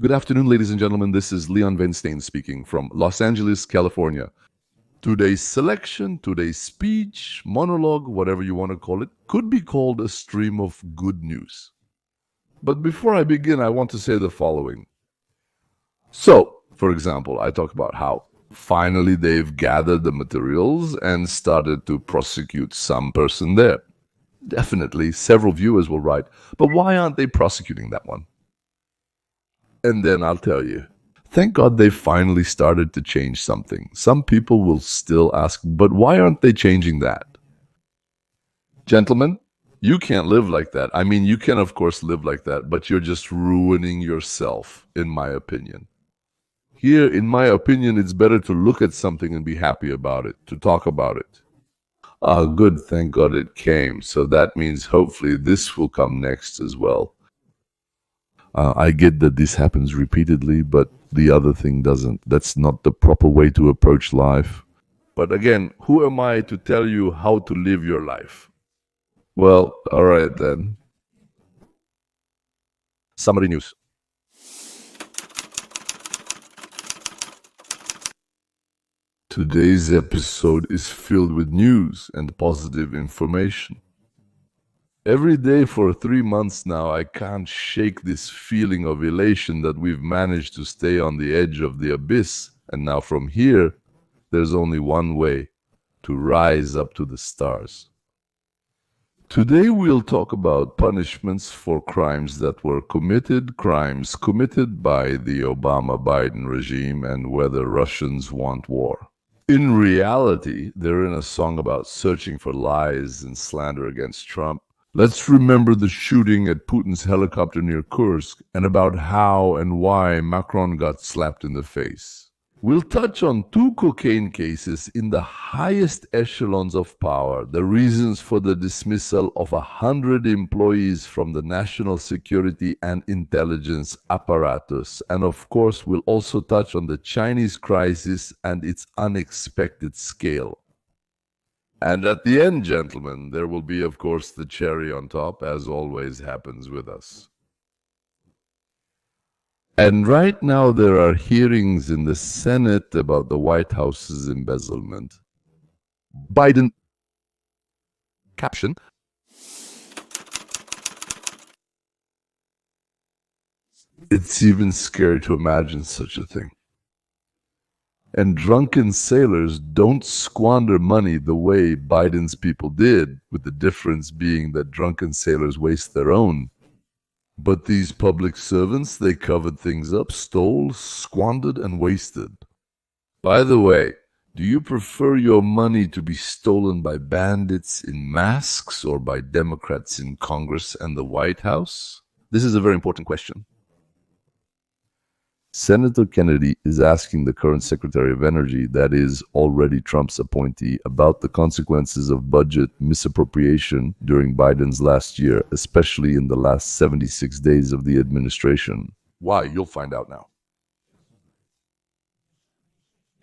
Good afternoon, ladies and gentlemen. This is Leon Venstein speaking from Los Angeles, California. Today's selection, today's speech, monologue, whatever you want to call it, could be called a stream of good news. But before I begin, I want to say the following. So, for example, I talk about how finally they've gathered the materials and started to prosecute some person there. Definitely, several viewers will write, but why aren't they prosecuting that one? And then I'll tell you. Thank God they finally started to change something. Some people will still ask, but why aren't they changing that? Gentlemen, you can't live like that. I mean, you can, of course, live like that, but you're just ruining yourself, in my opinion. Here, in my opinion, it's better to look at something and be happy about it, to talk about it. Ah, good, thank God it came. So that means hopefully this will come next as well. I get that this happens repeatedly, but the other thing doesn't. That's not the proper way to approach life. But again, who am I to tell you how to live your life? Well, all right then. Summary news. Today's episode is filled with news and positive information. Every day for 3 months now, I can't shake this feeling of elation that we've managed to stay on the edge of the abyss, and now from here, there's only one way: to rise up to the stars. Today we'll talk about punishments for crimes that were committed, crimes committed by the Obama-Biden regime, and whether Russians want war. In reality, they're in a song about searching for lies and slander against Trump. Let's remember the shooting at Putin's helicopter near Kursk and about how and why Macron got slapped in the face. We'll touch on 2 cocaine cases in the highest echelons of power, the reasons for the dismissal of 100 employees from the national security and intelligence apparatus, and of course we'll also touch on the Chinese crisis and its unexpected scale. And at the end, gentlemen, there will be, of course, the cherry on top, as always happens with us. And right now there are hearings in the Senate about the White House's embezzlement. Biden caption. It's even scary to imagine such a thing. And drunken sailors don't squander money the way Biden's people did, with the difference being that drunken sailors waste their own. But these public servants, they covered things up, stole, squandered, and wasted. By the way, do you prefer your money to be stolen by bandits in masks or by Democrats in Congress and the White House? This is a very important question. Senator Kennedy is asking the current Secretary of Energy, that is, already Trump's appointee, about the consequences of budget misappropriation during Biden's last year, especially in the last 76 days of the administration. Why? You'll find out now.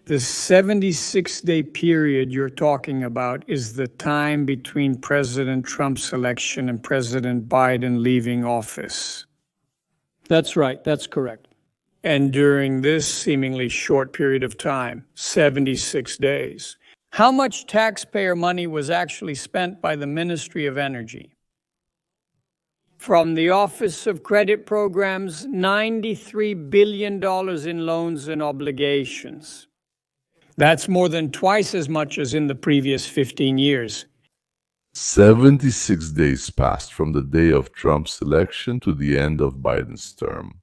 The 76-day period you're talking about is the time between President Trump's election and President Biden leaving office. That's right. That's correct. And during this seemingly short period of time, 76 days, how much taxpayer money was actually spent by the Ministry of Energy? From the Office of Credit Programs, $93 billion in loans and obligations. That's more than twice as much as in the previous 15 years. 76 days passed from the day of Trump's election to the end of Biden's term.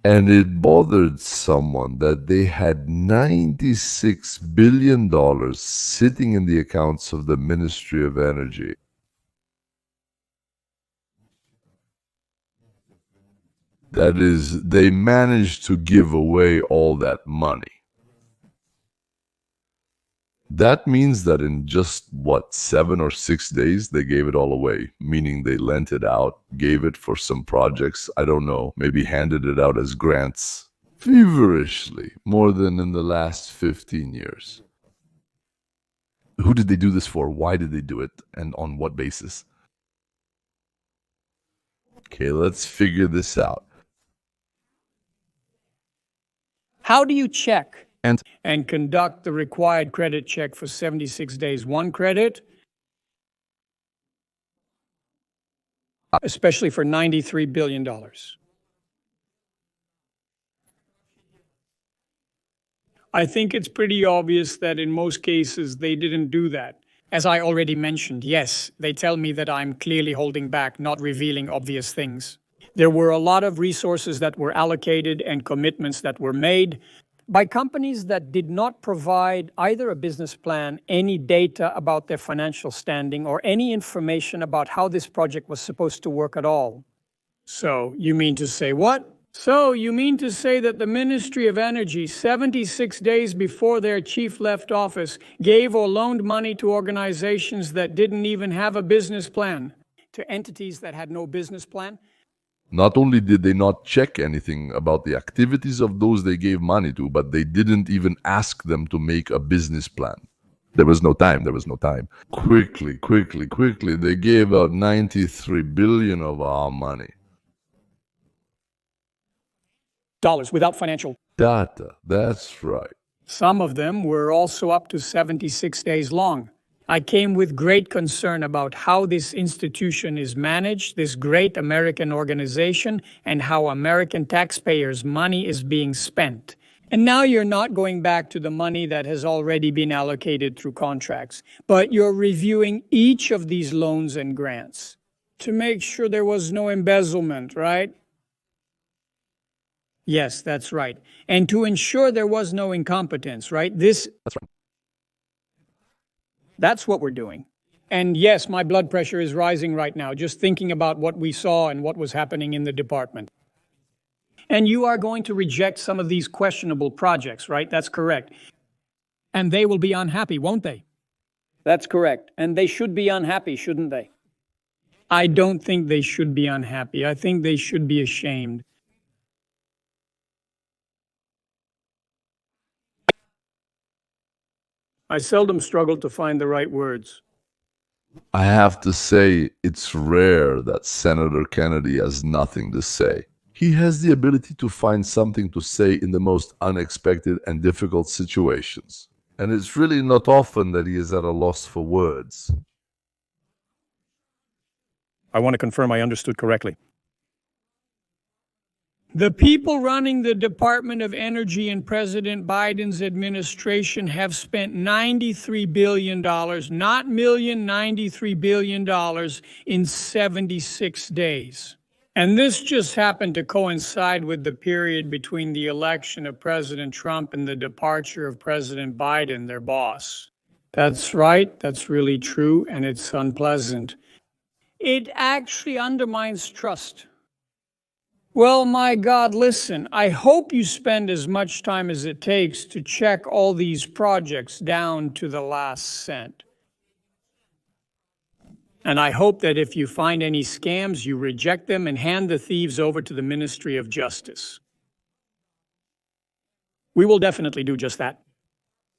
And it bothered someone that they had $96 billion sitting in the accounts of the Ministry of Energy. That is, they managed to give away all that money. That means that in just, 7 or 6 days, they gave it all away, meaning they lent it out, gave it for some projects, I don't know, maybe handed it out as grants, feverishly, more than in the last 15 years. Who did they do this for? Why did they do it? And on what basis? Okay, let's figure this out. How do you check And and conduct the required credit check for 76 days? One credit, especially for $93 billion. I think it's pretty obvious that in most cases they didn't do that. As I already mentioned, yes, they tell me that I'm clearly holding back, not revealing obvious things. There were a lot of resources that were allocated and commitments that were made by companies that did not provide either a business plan, any data about their financial standing, or any information about how this project was supposed to work at all. So, you mean to say what? So, you mean to say that the Ministry of Energy, 76 days before their chief left office, gave or loaned money to organizations that didn't even have a business plan, to entities that had no business plan? not only did they not check anything about the activities of those they gave money to, but they didn't even ask them to make a business plan. There was no time. Quickly, they gave out 93 billion of our money. Dollars without financial Data, that's right. Some of them were also up to 76 days long. I came with great concern about how this institution is managed, this great American organization, and how American taxpayers' money is being spent. And now you're not going back to the money that has already been allocated through contracts, but you're reviewing each of these loans and grants to make sure there was no embezzlement, right? Yes, that's right. And to ensure there was no incompetence, right? That's right. That's what we're doing. And yes, my blood pressure is rising right now, just thinking about what we saw and what was happening in the department. And you are going to reject some of these questionable projects, right? That's correct. And they will be unhappy, won't they? That's correct. And they should be unhappy, shouldn't they? I don't think they should be unhappy. I think they should be ashamed. I seldom struggle to find the right words. I have to say, it's rare that Senator Kennedy has nothing to say. He has the ability to find something to say in the most unexpected and difficult situations. And it's really not often that he is at a loss for words. I want to confirm I understood correctly. The people running the Department of Energy in President Biden's administration have spent $93 billion, not million, $93 billion in 76 days. And this just happened to coincide with the period between the election of President Trump and the departure of President Biden, their boss. That's right, that's really true, and it's unpleasant. It actually undermines trust. Well, my God, listen, I hope you spend as much time as it takes to check all these projects down to the last cent. And I hope that if you find any scams, you reject them and hand the thieves over to the Ministry of Justice. We will definitely do just that.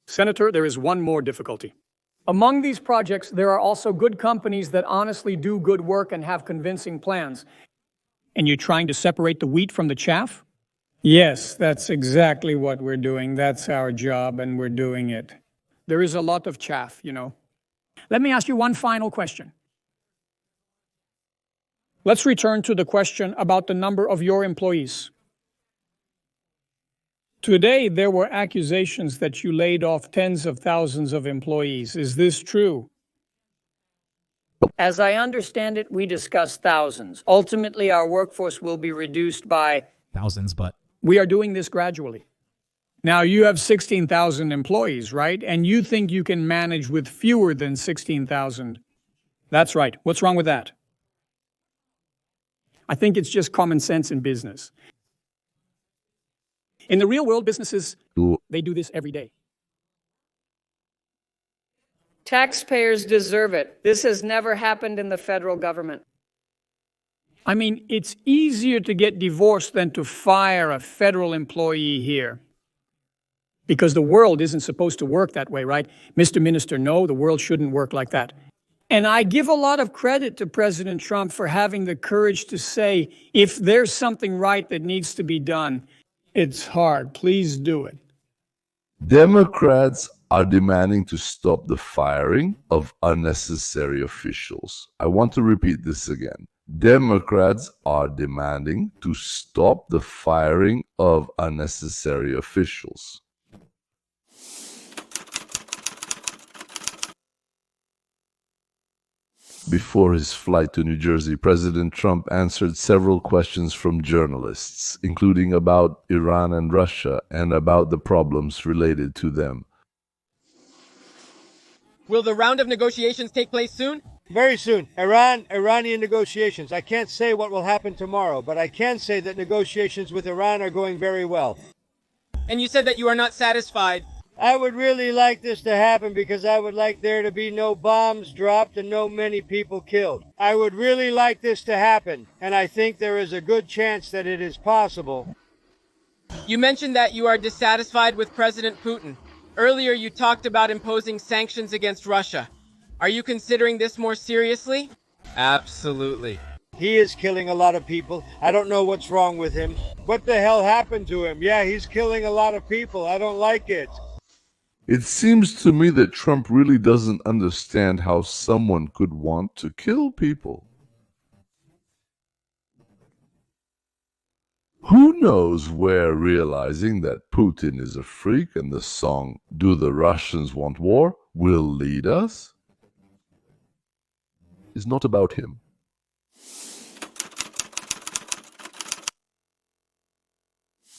Senator, there is one more difficulty. Among these projects, there are also good companies that honestly do good work and have convincing plans. And you're trying to separate the wheat from the chaff? Yes, that's exactly what we're doing. That's our job, and we're doing it. There is a lot of chaff, you know. Let me ask you one final question. Let's return to the question about the number of your employees. Today, there were accusations that you laid off tens of thousands of employees. Is this true? As I understand it, we discussed thousands. Ultimately, our workforce will be reduced by thousands, but we are doing this gradually. Now, you have 16,000 employees, right? And you think you can manage with fewer than 16,000. That's right. What's wrong with that? I think it's just common sense in business. In the real world, businesses, they do this every day. Taxpayers deserve it. This has never happened in the federal government. I mean, it's easier to get divorced than to fire a federal employee here. Because the world isn't supposed to work that way, right? Mr. Minister, no, the world shouldn't work like that. And I give a lot of credit to President Trump for having the courage to say, if there's something right that needs to be done, It's hard. Please do it. Democrats are demanding to stop the firing of unnecessary officials. I want to repeat this again. Democrats are demanding to stop the firing of unnecessary officials. Before his flight to New Jersey, President Trump answered several questions from journalists, including about Iran and Russia and about the problems related to them. Will the round of negotiations take place soon? Very soon. Iranian negotiations. I can't say what will happen tomorrow, but I can say that negotiations with Iran are going very well. And you said that you are not satisfied. I would really like this to happen because I would like there to be no bombs dropped and no many people killed. I would really like this to happen, and I think there is a good chance that it is possible. You mentioned that you are dissatisfied with President Putin. Earlier you talked about imposing sanctions against Russia. Are you considering this more seriously? Absolutely. He is killing a lot of people. I don't know what's wrong with him. What the hell happened to him? Yeah, he's killing a lot of people. I don't like it. It seems to me that Trump really doesn't understand how someone could want to kill people. Who knows where realizing that Putin is a freak and the song "Do the Russians Want War" will lead us? Is not about him.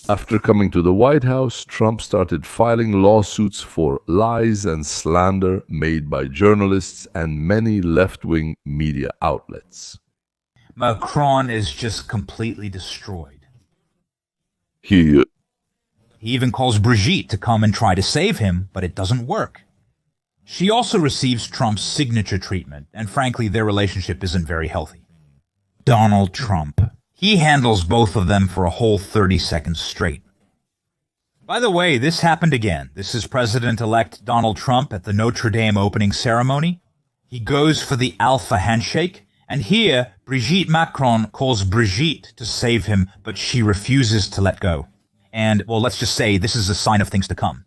After coming to the White House, Trump started filing lawsuits for lies and slander made by journalists and many left-wing media outlets. Macron is just completely destroyed. He even calls Brigitte to come and try to save him, but it doesn't work. She also receives Trump's signature treatment, and frankly, their relationship isn't very healthy. Donald Trump. He handles both of them for a whole 30 seconds straight. By the way, this happened again. This is President-elect Donald Trump at the Notre Dame opening ceremony. He goes for the alpha handshake, and here, Brigitte Macron calls Brigitte to save him, but she refuses to let go. And, well, let's just say this is a sign of things to come.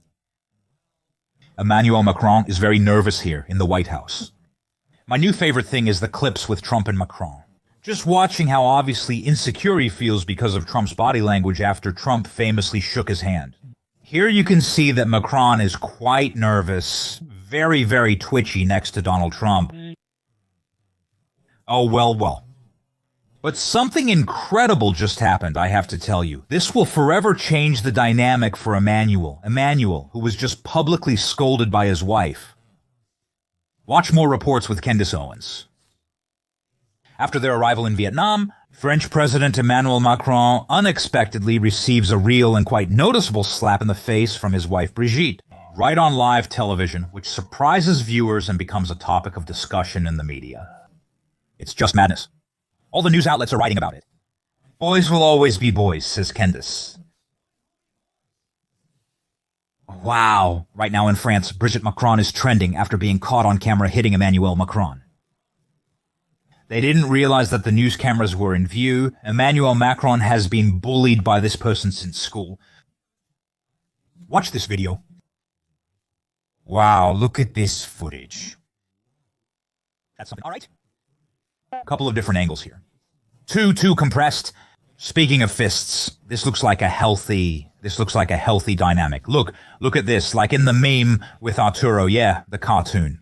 Emmanuel Macron is very nervous here in the White House. My new favorite thing is the clips with Trump and Macron. Just watching how obviously insecure he feels because of Trump's body language after Trump famously shook his hand. Here you can see that Macron is quite nervous, very, very twitchy next to Donald Trump. Oh, well. But something incredible just happened, I have to tell you. This will forever change the dynamic for Emmanuel, who was just publicly scolded by his wife. Watch more reports with Candace Owens. After their arrival in Vietnam, French President Emmanuel Macron unexpectedly receives a real and quite noticeable slap in the face from his wife Brigitte, right on live television, which surprises viewers and becomes a topic of discussion in the media. It's just madness. All the news outlets are writing about it. Boys will always be boys, says Candace. Wow. Right now in France, Brigitte Macron is trending after being caught on camera hitting Emmanuel Macron. They didn't realize that the news cameras were in view. Emmanuel Macron has been bullied by this person since school. Watch this video. Wow, look at this footage. That's something, all right? A couple of different angles here. Too compressed. Speaking of fists, this looks like a healthy dynamic. Look at this, like in the meme with Arturo, yeah, the cartoon.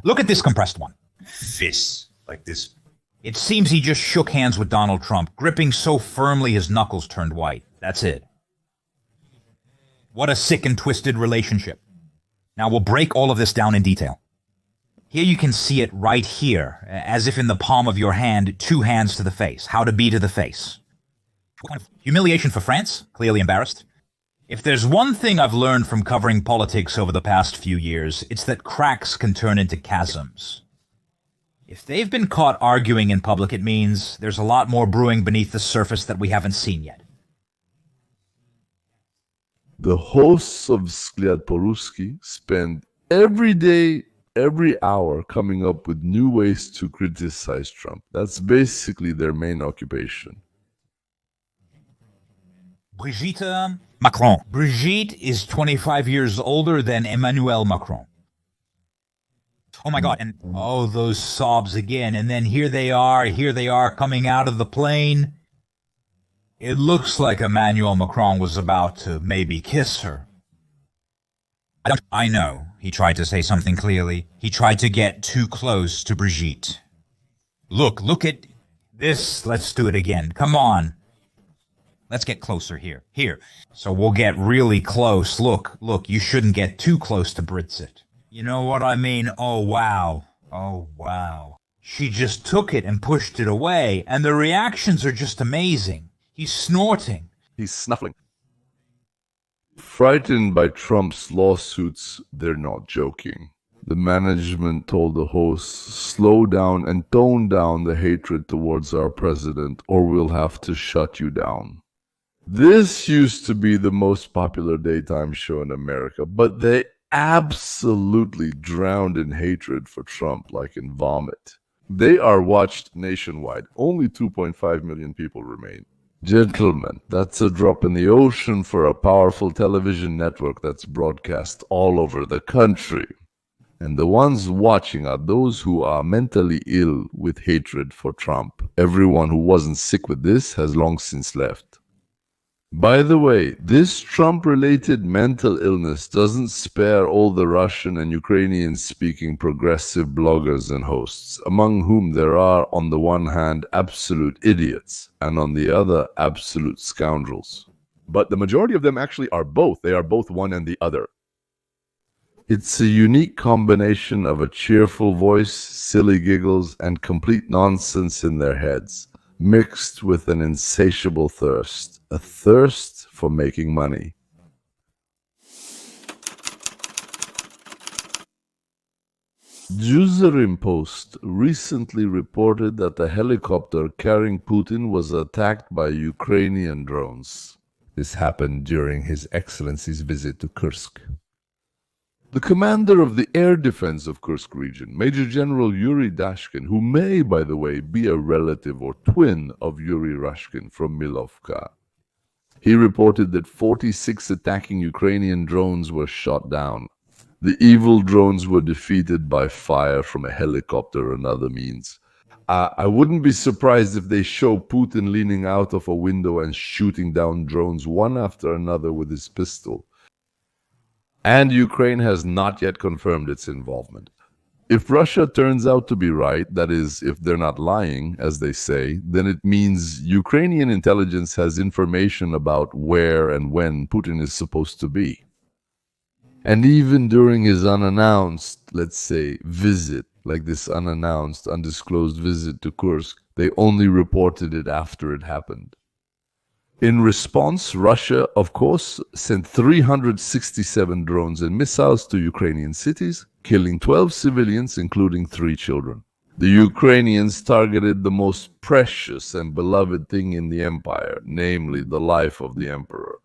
Look at this compressed one. Fists. Like this. It seems he just shook hands with Donald Trump, gripping so firmly his knuckles turned white. That's it. What a sick and twisted relationship. Now we'll break all of this down in detail. Here you can see it right here, as if in the palm of your hand, 2 hands to the face. How to be to the face. What kind of humiliation for France? Clearly embarrassed. If there's one thing I've learned from covering politics over the past few years, it's that cracks can turn into chasms. If they've been caught arguing in public, it means there's a lot more brewing beneath the surface that we haven't seen yet. The hosts of Vzhlyad Po-Ruski spend every day, every hour coming up with new ways to criticize Trump. That's basically their main occupation. Brigitte Macron. Brigitte is 25 years older than Emmanuel Macron. Oh my God, and oh, those sobs again, and then here they are coming out of the plane. It looks like Emmanuel Macron was about to maybe kiss her. I know, he tried to say something clearly. He tried to get too close to Brigitte. Look at this. Let's do it again. Come on. Let's get closer here. Here. So we'll get really close. Look, you shouldn't get too close to Britsit. You know what I mean? Oh, wow. Oh, wow. She just took it and pushed it away, and the reactions are just amazing. He's snorting. He's snuffling. Frightened by Trump's lawsuits, they're not joking. The management told the hosts, slow down and tone down the hatred towards our president, or we'll have to shut you down. This used to be the most popular daytime show in America, but they absolutely drowned in hatred for Trump like in vomit. They are watched nationwide. Only 2.5 million people remain. Gentlemen, that's a drop in the ocean for a powerful television network that's broadcast all over the country. And the ones watching are those who are mentally ill with hatred for Trump. Everyone who wasn't sick with this has long since left. By the way, this Trump-related mental illness doesn't spare all the Russian and Ukrainian-speaking progressive bloggers and hosts, among whom there are, on the one hand, absolute idiots, and on the other, absolute scoundrels. But the majority of them actually are both. They are both one and the other. It's a unique combination of a cheerful voice, silly giggles, and complete nonsense in their heads, mixed with an insatiable thirst, a thirst for making money. Jerusalem Post recently reported that a helicopter carrying Putin was attacked by Ukrainian drones. This happened during His Excellency's visit to Kursk. The commander of the air defense of Kursk region, Major General Yuri Dashkin, who may, by the way, be a relative or twin of Yuri Rashkin from Milovka, he reported that 46 attacking Ukrainian drones were shot down. The evil drones were defeated by fire from a helicopter and other means. I wouldn't be surprised if they show Putin leaning out of a window and shooting down drones one after another with his pistol. And Ukraine has not yet confirmed its involvement. If Russia turns out to be right, that is, if they're not lying, as they say, then it means Ukrainian intelligence has information about where and when Putin is supposed to be. And even during his unannounced, let's say, visit, like this unannounced, undisclosed visit to Kursk, they only reported it after it happened. In response, Russia, of course, sent 367 drones and missiles to Ukrainian cities, killing 12 civilians, including 3 children. The Ukrainians targeted the most precious and beloved thing in the empire, namely the life of the emperor.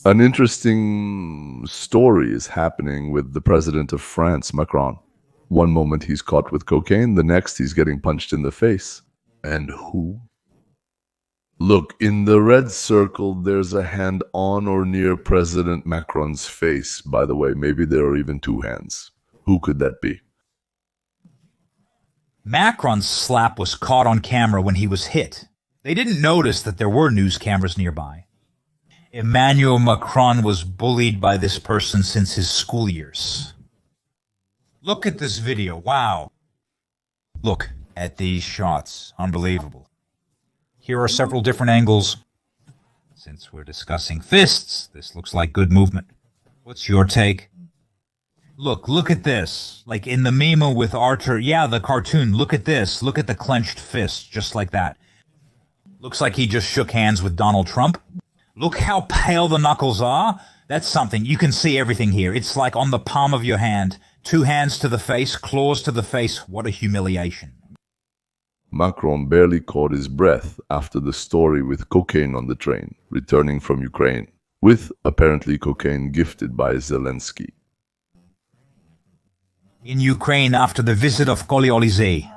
An interesting story is happening with the president of France, Macron. One moment he's caught with cocaine, the next he's getting punched in the face. And who? Look, in the red circle, there's a hand on or near President Macron's face. By the way, maybe there are even 2 hands. Who could that be? Macron's slap was caught on camera when he was hit. They didn't notice that there were news cameras nearby. Emmanuel Macron was bullied by this person since his school years. Look at this video. Wow. Look at these shots. Unbelievable. Here are several different angles. Since we're discussing fists, this looks like good movement. What's your take? Look at this. Like in the meme with Arthur. Yeah, the cartoon. Look at this. Look at the clenched fist, just like that. Looks like he just shook hands with Donald Trump. Look how pale the knuckles are. That's something. You can see everything here. It's like on the palm of your hand. 2 hands to the face, claws to the face. What a humiliation. Macron barely caught his breath after the story with cocaine on the train, returning from Ukraine, with apparently cocaine gifted by Zelensky. In Ukraine after the visit of Kolyolizé,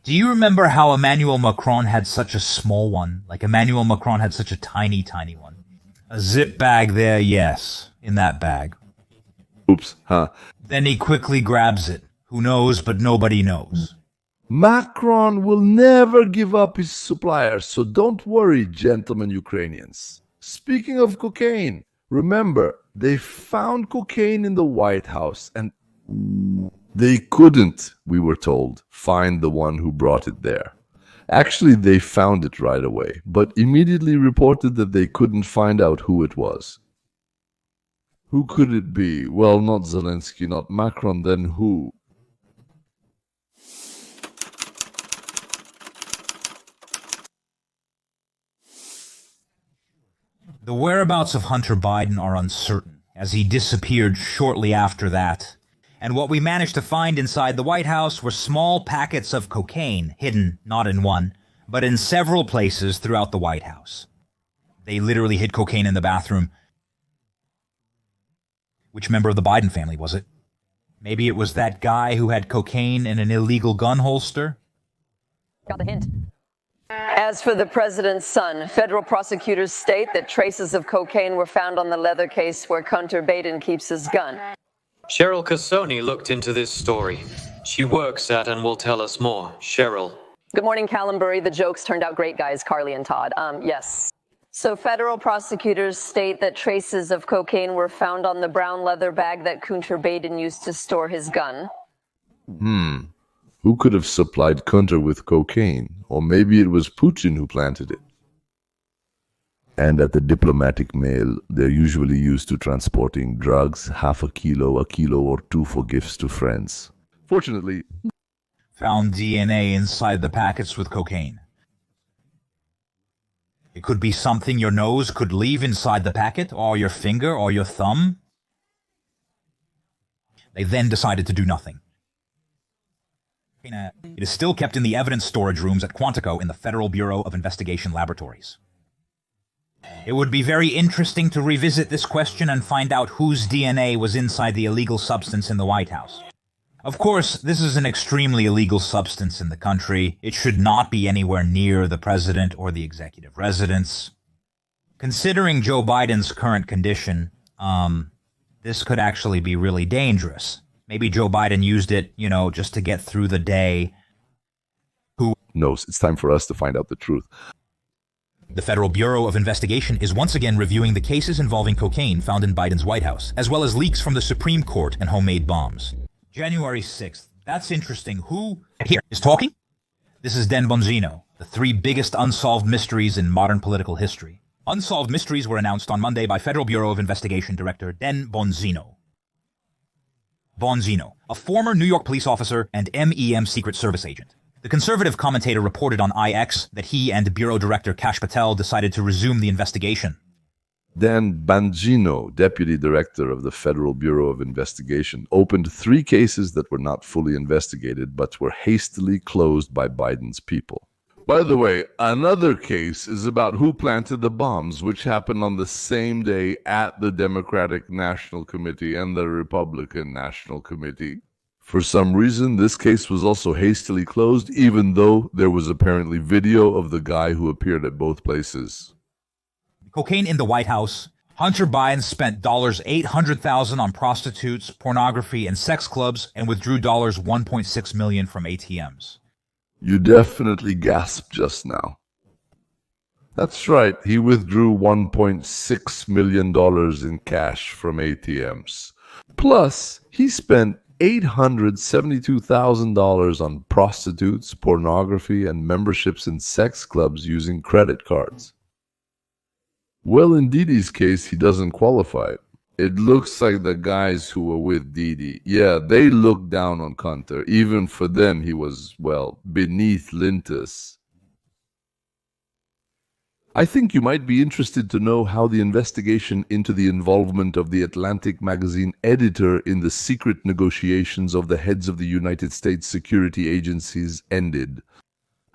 Do you remember how Emmanuel Macron had such a small one? Like Emmanuel Macron had such a tiny, tiny one. A zip bag there, yes, in that bag. Oops, huh? Then he quickly grabs it. Who knows, but nobody knows. Macron will never give up his suppliers, so don't worry, gentlemen Ukrainians. Speaking of cocaine, remember, they found cocaine in the White House and they couldn't, we were told, find the one who brought it there. Actually, they found it right away, but immediately reported that they couldn't find out who it was. Who could it be? Well, not Zelensky, not Macron, then who? The whereabouts of Hunter Biden are uncertain, as he disappeared shortly after that. And what we managed to find inside the White House were small packets of cocaine, hidden not in one, but in several places throughout the White House. They literally hid cocaine in the bathroom. Which member of the Biden family was it? Maybe it was that guy who had cocaine in an illegal gun holster? Got the hint. As for the president's son, federal prosecutors state that traces of cocaine were found on the leather case where Hunter Biden keeps his gun. Cheryl Cassoni looked into this story. She works at and will tell us more. Cheryl. Good morning, Callenbury. The jokes turned out great, guys, Carly and Todd. Yes. So federal prosecutors state that traces of cocaine were found on the brown leather bag that Hunter Biden used to store his gun. Who could have supplied Kunter with cocaine? Or maybe it was Putin who planted it. And at the diplomatic mail, they're usually used to transporting drugs, half a kilo or two for gifts to friends. Fortunately, Found DNA inside the packets with cocaine. It could be something your nose could leave inside the packet, or your finger, or your thumb. They then decided to do nothing. It is still kept in the evidence storage rooms at Quantico in the Federal Bureau of Investigation Laboratories. It would be very interesting to revisit this question and find out whose DNA was inside the illegal substance in the White House. Of course, this is an extremely illegal substance in the country. It should not be anywhere near the president or the executive residence. Considering Joe Biden's current condition, this could actually be really dangerous. Maybe Joe Biden used it, just to get through the day. Who knows? It's time for us to find out the truth. The Federal Bureau of Investigation is once again reviewing the cases involving cocaine found in Biden's White House, as well as leaks from the Supreme Court and homemade bombs. January 6th. That's interesting. Who here is talking? This is Den Bongino, the three biggest unsolved mysteries in modern political history. Unsolved mysteries were announced on Monday by Federal Bureau of Investigation Director Den Bongino. Bongino, a former New York police officer and MEM Secret Service agent. The conservative commentator reported on IX that he and Bureau Director Kash Patel decided to resume the investigation. Dan Bongino, Deputy Director of the Federal Bureau of Investigation, opened 3 cases that were not fully investigated but were hastily closed by Biden's people. By the way, another case is about who planted the bombs, which happened on the same day at the Democratic National Committee and the Republican National Committee. For some reason, this case was also hastily closed, even though there was apparently video of the guy who appeared at both places. Cocaine in the White House. Hunter Biden spent $800,000 on prostitutes, pornography, and sex clubs, and withdrew $1.6 million from ATMs. You definitely gasped just now. That's right, he withdrew $1.6 million in cash from ATMs. Plus, he spent $872,000 on prostitutes, pornography, and memberships in sex clubs using credit cards. Well, in Didi's case, he doesn't qualify. It looks like the guys who were with Didi, they looked down on Kunter. Even for them, he was, beneath Lintus. I think you might be interested to know how the investigation into the involvement of the Atlantic magazine editor in the secret negotiations of the heads of the United States security agencies ended.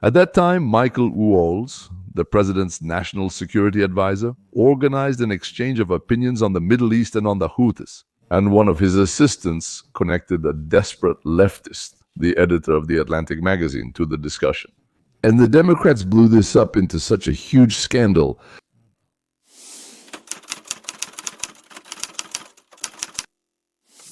At that time, Michael Waltz, the president's national security advisor, organized an exchange of opinions on the Middle East and on the Houthis, and one of his assistants connected a desperate leftist the editor of The Atlantic magazine, to the discussion. And the Democrats blew this up into such a huge scandal.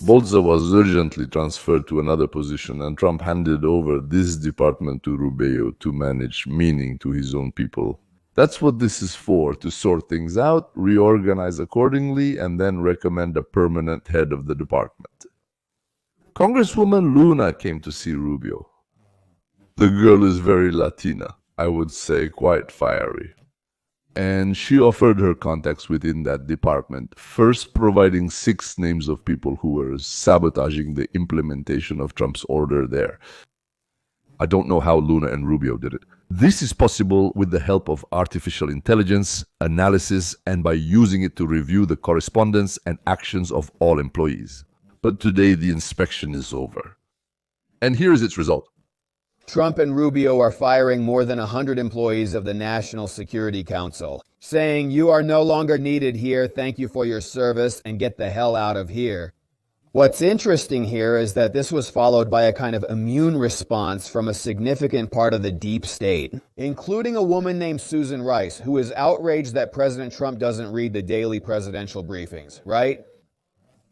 Bolza was urgently transferred to another position, and Trump handed over this department to Rubio to manage, meaning to his own people. That's what this is for, to sort things out, reorganize accordingly, and then recommend a permanent head of the department. Congresswoman Luna came to see Rubio. The girl is very Latina, I would say quite fiery. And she offered her contacts within that department, first providing 6 names of people who were sabotaging the implementation of Trump's order there. I don't know how Luna and Rubio did it. This is possible with the help of artificial intelligence, analysis, and by using it to review the correspondence and actions of all employees. But today the inspection is over. And here is its result. Trump and Rubio are firing more than 100 employees of the National Security Council, saying, "You are no longer needed here, thank you for your service, and get the hell out of here." What's interesting here is that this was followed by a kind of immune response from a significant part of the deep state, including a woman named Susan Rice, who is outraged that President Trump doesn't read the daily presidential briefings, right?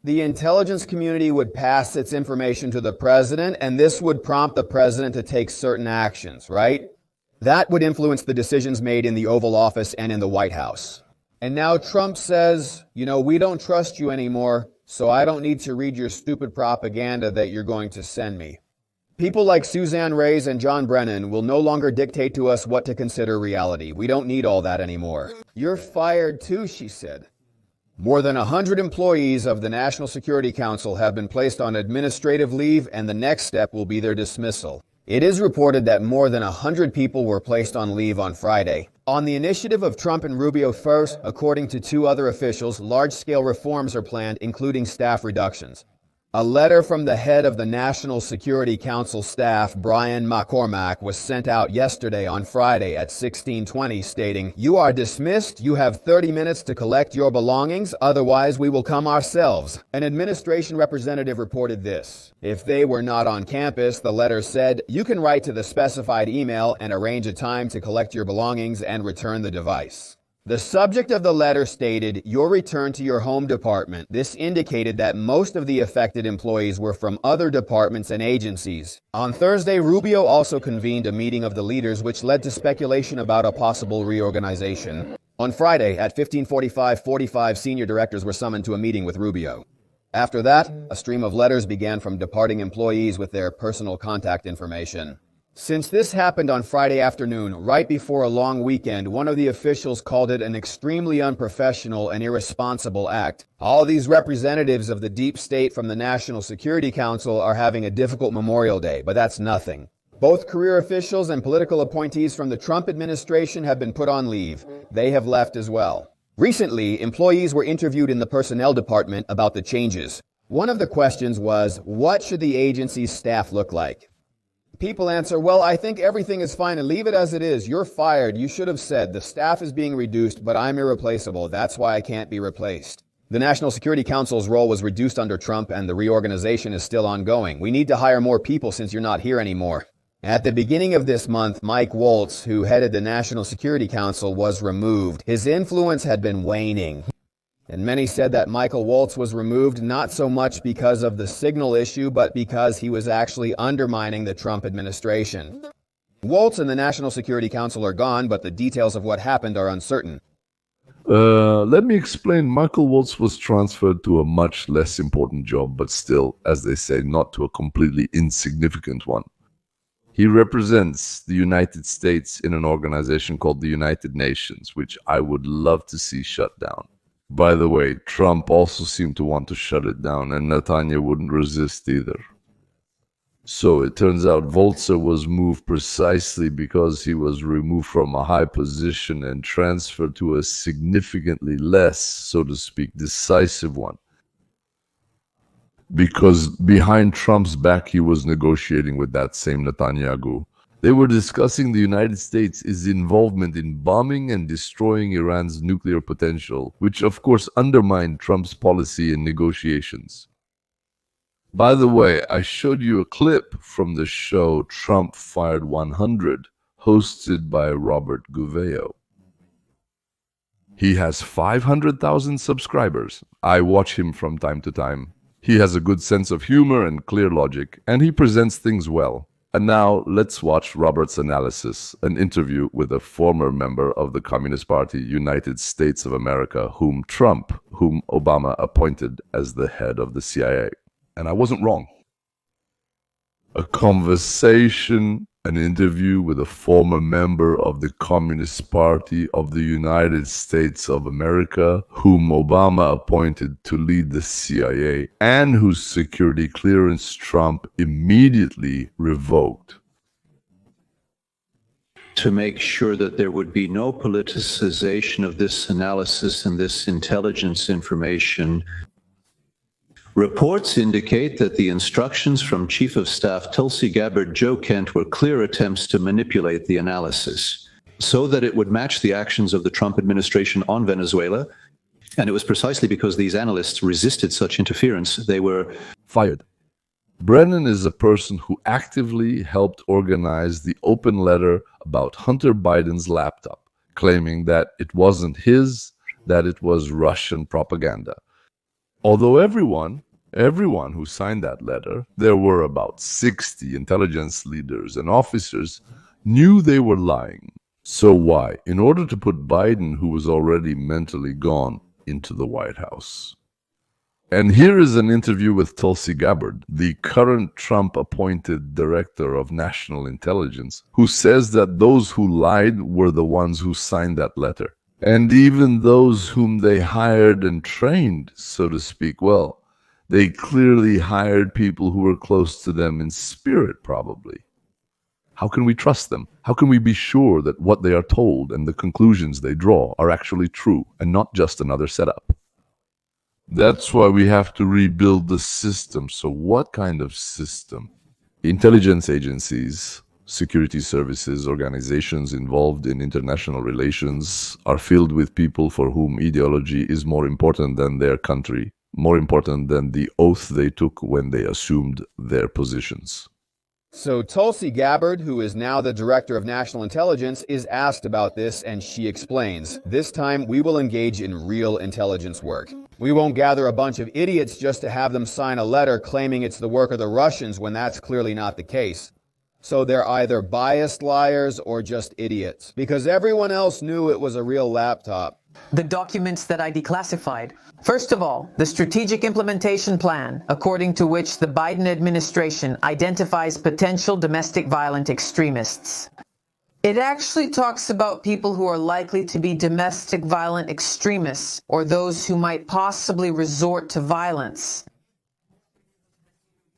The intelligence community would pass its information to the president, and this would prompt the president to take certain actions, right? That would influence the decisions made in the Oval Office and in the White House. And now Trump says, we don't trust you anymore, so I don't need to read your stupid propaganda that you're going to send me. People like Suzanne Reyes and John Brennan will no longer dictate to us what to consider reality. We don't need all that anymore. You're fired too, she said. More than 100 employees of the National Security Council have been placed on administrative leave, and the next step will be their dismissal. It is reported that more than 100 people were placed on leave on Friday. On the initiative of Trump and Rubio first, according to 2 other officials, large-scale reforms are planned, including staff reductions. A letter from the head of the National Security Council staff, Brian McCormack, was sent out yesterday on Friday at 16:20 stating, "You are dismissed. You have 30 minutes to collect your belongings. Otherwise, we will come ourselves." An administration representative reported this. If they were not on campus, the letter said, "You can write to the specified email and arrange a time to collect your belongings and return the device." The subject of the letter stated, "Your return to your home department." This indicated that most of the affected employees were from other departments and agencies. On Thursday, Rubio also convened a meeting of the leaders, which led to speculation about a possible reorganization. On Friday, at 15:45, senior directors were summoned to a meeting with Rubio. After that, a stream of letters began from departing employees with their personal contact information. Since this happened on Friday afternoon, right before a long weekend, one of the officials called it an extremely unprofessional and irresponsible act. All these representatives of the deep state from the National Security Council are having a difficult Memorial Day, but that's nothing. Both career officials and political appointees from the Trump administration have been put on leave. They have left as well. Recently, employees were interviewed in the personnel department about the changes. One of the questions was, what should the agency's staff look like? People answer, "Well, I think everything is fine and leave it as it is. You're fired. You should have said, the staff is being reduced, but I'm irreplaceable. That's why I can't be replaced." The National Security Council's role was reduced under Trump, and the reorganization is still ongoing. "We need to hire more people since you're not here anymore." At the beginning of this month, Mike Waltz, who headed the National Security Council, was removed. His influence had been waning. And many said that Michael Waltz was removed not so much because of the signal issue, but because he was actually undermining the Trump administration. Waltz and the National Security Council are gone, but the details of what happened are uncertain. Let me explain. Michael Waltz was transferred to a much less important job, but still, as they say, not to a completely insignificant one. He represents the United States in an organization called the United Nations, which I would love to see shut down. By the way, Trump also seemed to want to shut it down, and Netanyahu wouldn't resist either. So it turns out Volzer was moved precisely because he was removed from a high position and transferred to a significantly less, so to speak, decisive one. Because behind Trump's back, he was negotiating with that same Netanyahu. They were discussing the United States' involvement in bombing and destroying Iran's nuclear potential, which of course undermined Trump's policy and negotiations. By the way, I showed you a clip from the show Trump Fired 100, hosted by Robert Gouveia. He has 500,000 subscribers. I watch him from time to time. He has a good sense of humor and clear logic, and he presents things well. And now let's watch Robert's analysis, an interview with a former member of the Communist Party, United States of America, whom Obama appointed as the head of the CIA. And I wasn't wrong. A conversation, an interview with a former member of the Communist Party of the United States of America, whom Obama appointed to lead the CIA, and whose security clearance Trump immediately revoked. To make sure that there would be no politicization of this analysis and this intelligence information, reports indicate that the instructions from Chief of Staff Tulsi Gabbard Joe Kent were clear attempts to manipulate the analysis so that it would match the actions of the Trump administration on Venezuela. And it was precisely because these analysts resisted such interference they were fired. Brennan is a person who actively helped organize the open letter about Hunter Biden's laptop, claiming that it wasn't his, that it was Russian propaganda. Although everyone who signed that letter, there were about 60 intelligence leaders and officers, knew they were lying. So why? In order to put Biden, who was already mentally gone, into the White House. And here is an interview with Tulsi Gabbard, the current Trump-appointed Director of National Intelligence, who says that those who lied were the ones who signed that letter. And even those whom they hired and trained, so to speak, well, they clearly hired people who were close to them in spirit, probably. How can we trust them? How can we be sure that what they are told and the conclusions they draw are actually true and not just another setup? That's why we have to rebuild the system. So what kind of system? Intelligence agencies, security services, organizations involved in international relations are filled with people for whom ideology is more important than their country, more important than the oath they took when they assumed their positions. So Tulsi Gabbard, who is now the Director of National Intelligence, is asked about this, and she explains, "This time we will engage in real intelligence work. We won't gather a bunch of idiots just to have them sign a letter claiming it's the work of the Russians when that's clearly not the case. So they're either biased liars or just idiots, because everyone else knew it was a real laptop." The documents that I declassified. First of all, the strategic implementation plan, according to which the Biden administration identifies potential domestic violent extremists. It actually talks about people who are likely to be domestic violent extremists or those who might possibly resort to violence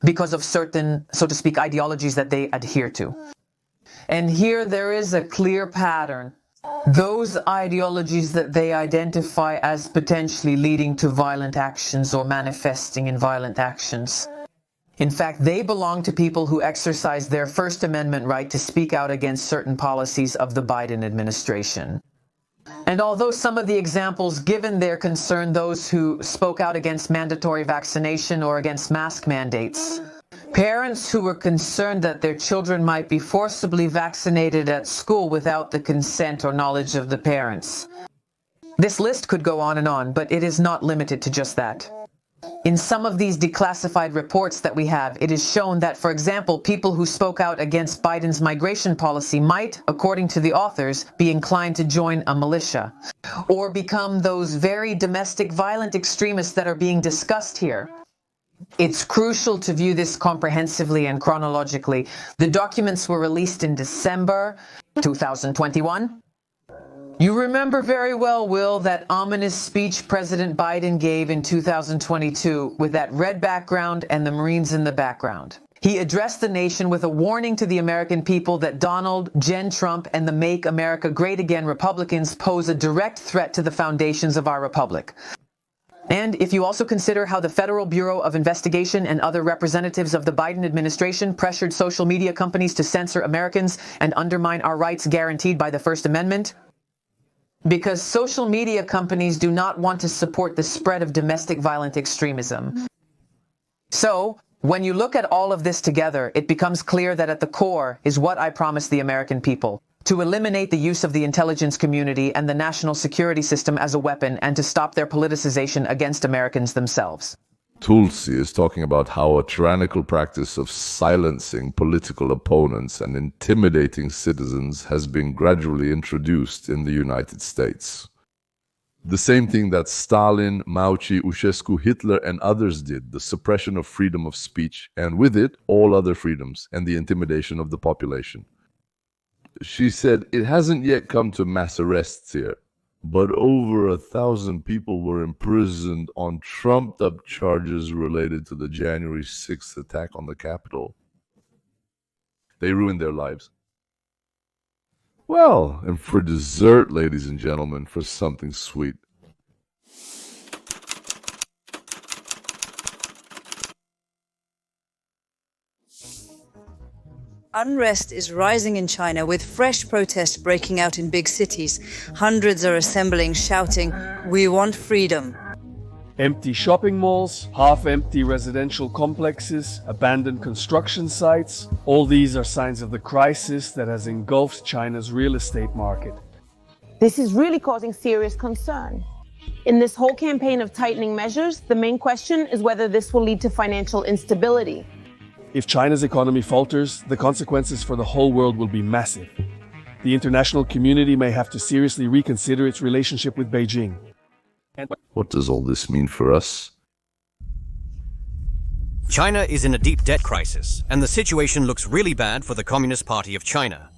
because of certain, so to speak, ideologies that they adhere to. And here there is a clear pattern. Those ideologies that they identify as potentially leading to violent actions or manifesting in violent actions. In fact, they belong to people who exercise their First Amendment right to speak out against certain policies of the Biden administration. And although some of the examples given there concern those who spoke out against mandatory vaccination or against mask mandates, parents who were concerned that their children might be forcibly vaccinated at school without the consent or knowledge of the parents. This list could go on, but it is not limited to just that. In some of these declassified reports that we have, it is shown that, for example, people who spoke out against Biden's migration policy might, according to the authors, be inclined to join a militia or become those very domestic violent extremists that are being discussed here. It's crucial to view this comprehensively and chronologically. The documents were released in December 2021. You remember very well, Will, that ominous speech President Biden gave in 2022 with that red background and the Marines in the background. He addressed the nation with a warning to the American people that Donald, Jen Trump, and the Make America Great Again Republicans pose a direct threat to the foundations of our republic. And if you also consider how the Federal Bureau of Investigation and other representatives of the Biden administration pressured social media companies to censor Americans and undermine our rights guaranteed by the First Amendment, because social media companies do not want to support the spread of domestic violent extremism. So, When you look at all of this together, it becomes clear that at the core is what I promised the American people: to eliminate the use of the intelligence community and the national security system as a weapon, and to stop their politicization against Americans themselves. Tulsi is talking about how a tyrannical practice of silencing political opponents and intimidating citizens has been gradually introduced in the United States. The same thing that Stalin, Mauchi, Ceausescu, Hitler, and others did, the suppression of freedom of speech, and with it, all other freedoms, and the intimidation of the population. She said, it hasn't yet come to mass arrests here, but over 1,000 people were imprisoned on trumped-up charges related to the January 6th attack on the Capitol. They ruined their lives. Well, and for dessert, ladies and gentlemen, for something sweet. Unrest is rising in China, with fresh protests breaking out in big cities. Hundreds are assembling, shouting, "We want freedom." Empty shopping malls, half-empty residential complexes, abandoned construction sites, all these are signs of the crisis that has engulfed China's real estate market. This is really causing serious concern. In this whole campaign of tightening measures, the main question is whether this will lead to financial instability. If China's economy falters, the consequences for the whole world will be massive. The international community may have to seriously reconsider its relationship with Beijing. What does all this mean for us? China is in a deep debt crisis, and the situation looks really bad for the Communist Party of China.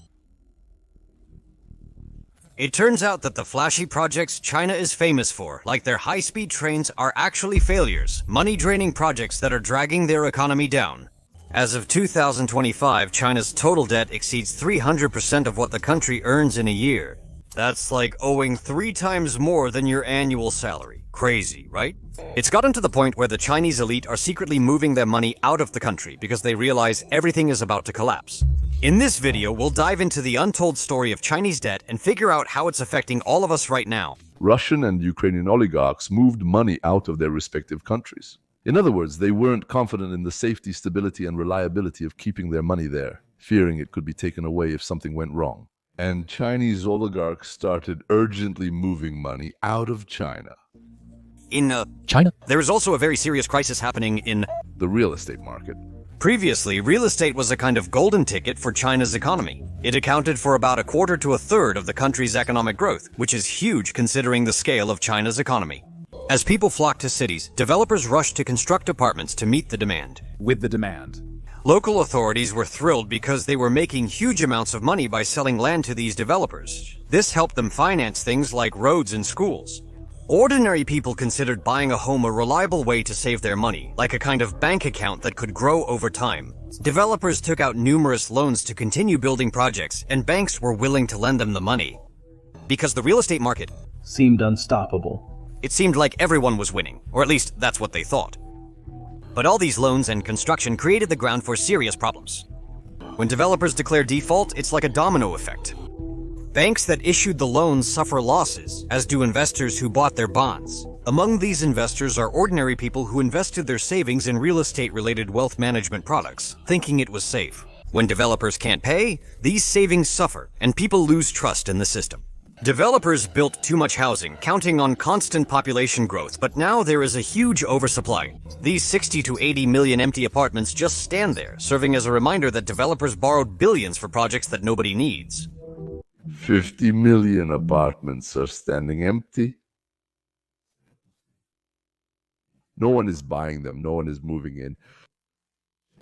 It turns out that the flashy projects China is famous for, like their high-speed trains, are actually failures, money-draining projects that are dragging their economy down. As of 2025, China's total debt exceeds 300% of what the country earns in a year. That's like owing 3 times more than your annual salary. Crazy, right? It's gotten to the point where the Chinese elite are secretly moving their money out of the country because they realize everything is about to collapse. In this video, we'll dive into the untold story of Chinese debt and figure out how it's affecting all of us right now. Russian and Ukrainian oligarchs moved money out of their respective countries. In other words, they weren't confident in the safety, stability, and reliability of keeping their money there, fearing it could be taken away if something went wrong. And Chinese oligarchs started urgently moving money out of China. In China, there is also a very serious crisis happening in the real estate market. Previously, real estate was a kind of golden ticket for China's economy. It accounted for about a quarter to a third of the country's economic growth, which is huge considering the scale of China's economy. As people flock to cities, developers rushed to construct apartments to meet the demand. Local authorities were thrilled because they were making huge amounts of money by selling land to these developers. This helped them finance things like roads and schools. Ordinary people considered buying a home a reliable way to save their money, like a kind of bank account that could grow over time. Developers took out numerous loans to continue building projects, and banks were willing to lend them the money. Because the real estate market seemed unstoppable. It seemed like everyone was winning, or at least that's what they thought. But all these loans and construction created the ground for serious problems. When developers declare default, it's like a domino effect. Banks that issued the loans suffer losses, as do investors who bought their bonds. Among these investors are ordinary people who invested their savings in real estate-related wealth management products, thinking it was safe. When developers can't pay, these savings suffer, and people lose trust in the system. Developers built too much housing, counting on constant population growth, but now there is a huge oversupply. These 60 to 80 million empty apartments just stand there, serving as a reminder that developers borrowed billions for projects that nobody needs. 50 million apartments are standing empty. No one is buying them, no one is moving in.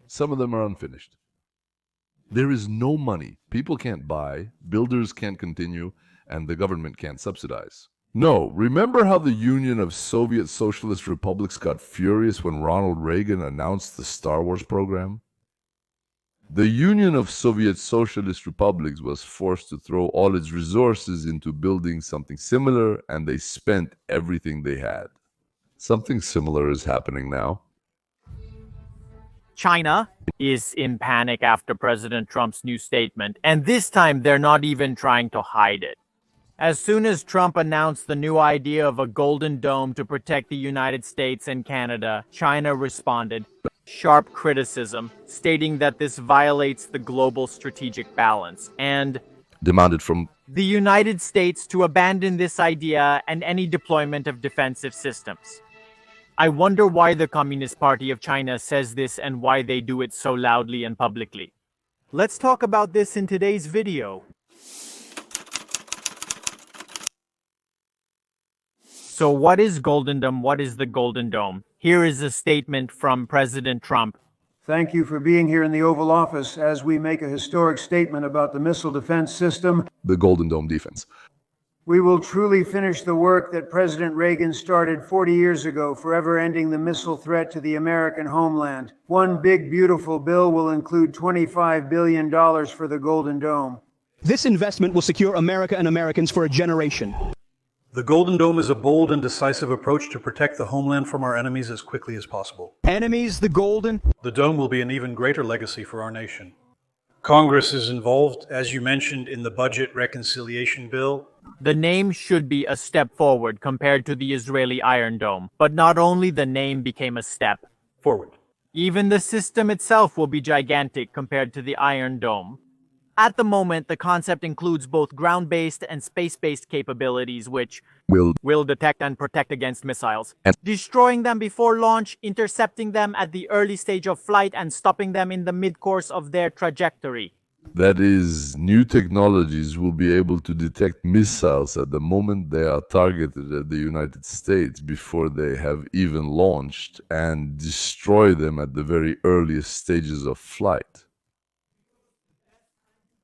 Some of them are unfinished. There is no money. People can't buy, builders can't continue, and the government can't subsidize. No, remember how the Union of Soviet Socialist Republics got furious when Ronald Reagan announced the Star Wars program? The Union of Soviet Socialist Republics was forced to throw all its resources into building something similar, and they spent everything they had. Something similar is happening now. China is in panic after President Trump's new statement, and this time they're not even trying to hide it. As soon as Trump announced the new idea of a Golden Dome to protect the United States and Canada, China responded. Sharp criticism, stating that this violates the global strategic balance, and demanded from the United States to abandon this idea and any deployment of defensive systems. I wonder why the Communist Party of China says this and why they do it so loudly and publicly. Let's talk about this in today's video. So what is Golden Dome? What is the Golden Dome? Here is a statement from President Trump. Thank you for being here in the Oval Office as we make a historic statement about the missile defense system. the Golden Dome defense. We will truly finish the work that President Reagan started 40 years ago, forever ending the missile threat to the American homeland. One big, beautiful bill will include $25 billion for the Golden Dome. This investment will secure America and Americans for a generation. The Golden Dome is a bold and decisive approach to protect the homeland from our enemies as quickly as possible. Enemies, the Golden? The Dome will be an even greater legacy for our nation. Congress is involved, as you mentioned, in the budget reconciliation bill. The name should be a step forward compared to the Israeli Iron Dome, but not only the name became a step forward. Even the system itself will be gigantic compared to the Iron Dome. At the moment, the concept includes both ground-based and space-based capabilities which will detect and protect against missiles, destroying them before launch, intercepting them at the early stage of flight, and stopping them in the mid-course of their trajectory. That is, new technologies will be able to detect missiles at the moment they are targeted at the United States before they have even launched and destroy them at the very earliest stages of flight.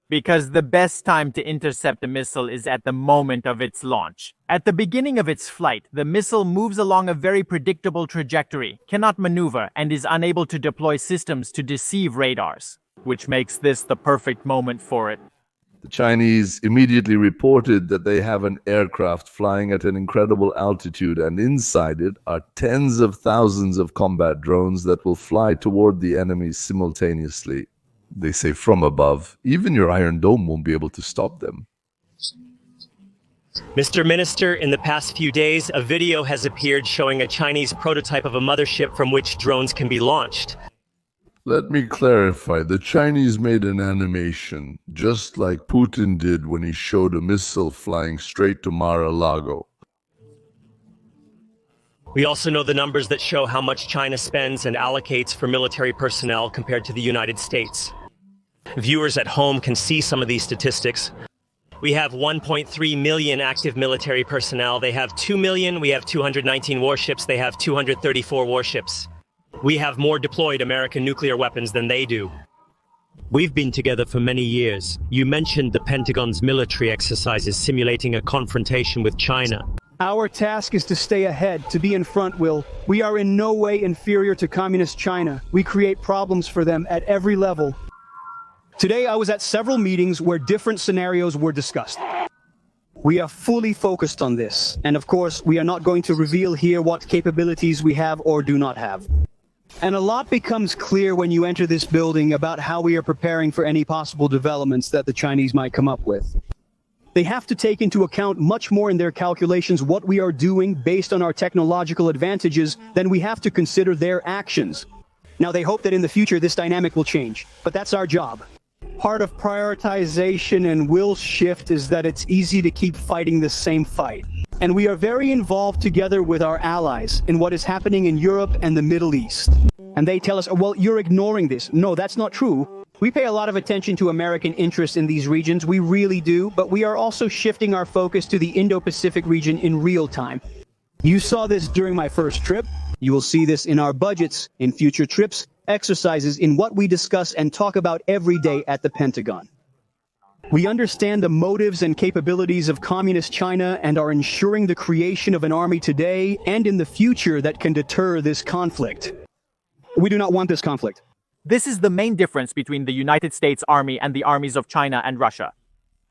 Because the best time to intercept a missile is at the moment of its launch. At the beginning of its flight, the missile moves along a very predictable trajectory, cannot maneuver, and is unable to deploy systems to deceive radars, which makes this the perfect moment for it. The Chinese immediately reported that they have an aircraft flying at an incredible altitude, and inside it are tens of thousands of combat drones that will fly toward the enemy simultaneously. They say from above. Even your Iron Dome won't be able to stop them. Mr. Minister, in the past few days, a video has appeared showing a Chinese prototype of a mothership from which drones can be launched. Let me clarify. The Chinese made an animation, just like Putin did when he showed a missile flying straight to Mar-a-Lago. We also know the numbers that show how much China spends and allocates for military personnel compared to the United States. Viewers at home can see some of these statistics. We have 1.3 million active military personnel. They have 2 million. We have 219 warships. They have 234 warships. We have more deployed American nuclear weapons than they do. We've been together for many years. You mentioned the Pentagon's military exercises simulating a confrontation with China. Our task is to stay ahead, to be in front, Will. We are in no way inferior to Communist China. We create problems for them at every level. Today, I was at several meetings where different scenarios were discussed. We are fully focused on this. And of course, we are not going to reveal here what capabilities we have or do not have. And a lot becomes clear when you enter this building about how we are preparing for any possible developments that the Chinese might come up with. They have to take into account much more in their calculations what we are doing based on our technological advantages than we have to consider their actions. Now, they hope that in the future this dynamic will change, but that's our job. Part of prioritization and will shift is that it's easy to keep fighting the same fight. And we are very involved together with our allies in what is happening in Europe and the Middle East. And they tell us, well, you're ignoring this. No, that's not true. We pay a lot of attention to American interests in these regions, we really do, but we are also shifting our focus to the Indo-Pacific region in real time. You saw this during my first trip. You will see this in our budgets, in future trips, exercises, in what we discuss and talk about every day at the Pentagon. We understand the motives and capabilities of Communist China and are ensuring the creation of an army today and in the future that can deter this conflict. We do not want this conflict. This is the main difference between the United States Army and the armies of China and Russia.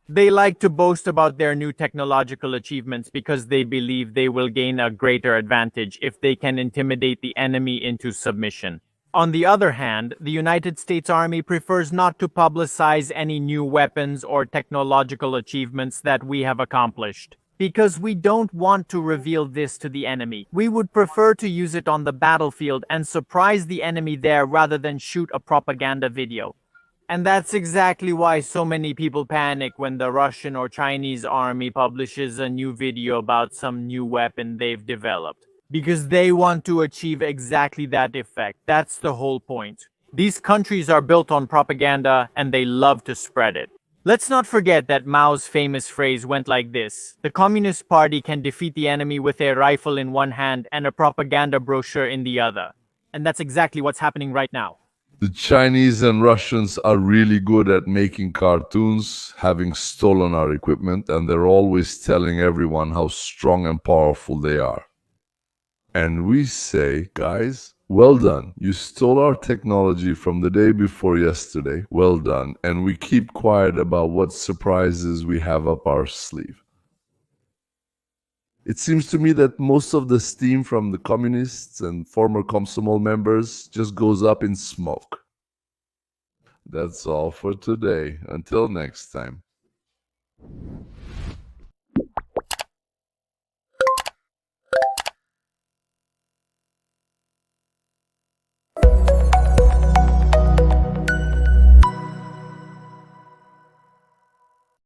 They like to boast about their new technological achievements because they believe they will gain a greater advantage if they can intimidate the enemy into submission. On the other hand, the United States Army prefers not to publicize any new weapons or technological achievements that we have accomplished, because we don't want to reveal this to the enemy. We would prefer to use it on the battlefield and surprise the enemy there rather than shoot a propaganda video. And that's exactly why so many people panic when the Russian or Chinese army publishes a new video about some new weapon they've developed. Because they want to achieve exactly that effect. That's the whole point. These countries are built on propaganda and they love to spread it. Let's not forget that Mao's famous phrase went like this: the Communist Party can defeat the enemy with a rifle in one hand and a propaganda brochure in the other. And that's exactly what's happening right now. The Chinese and Russians are really good at making cartoons, having stolen our equipment, and they're always telling everyone how strong and powerful they are. And we say, guys, well done. You stole our technology from the day before yesterday. Well done. And we keep quiet about what surprises we have up our sleeve. It seems to me that most of the steam from the communists and former Komsomol members just goes up in smoke. That's all for today. Until next time.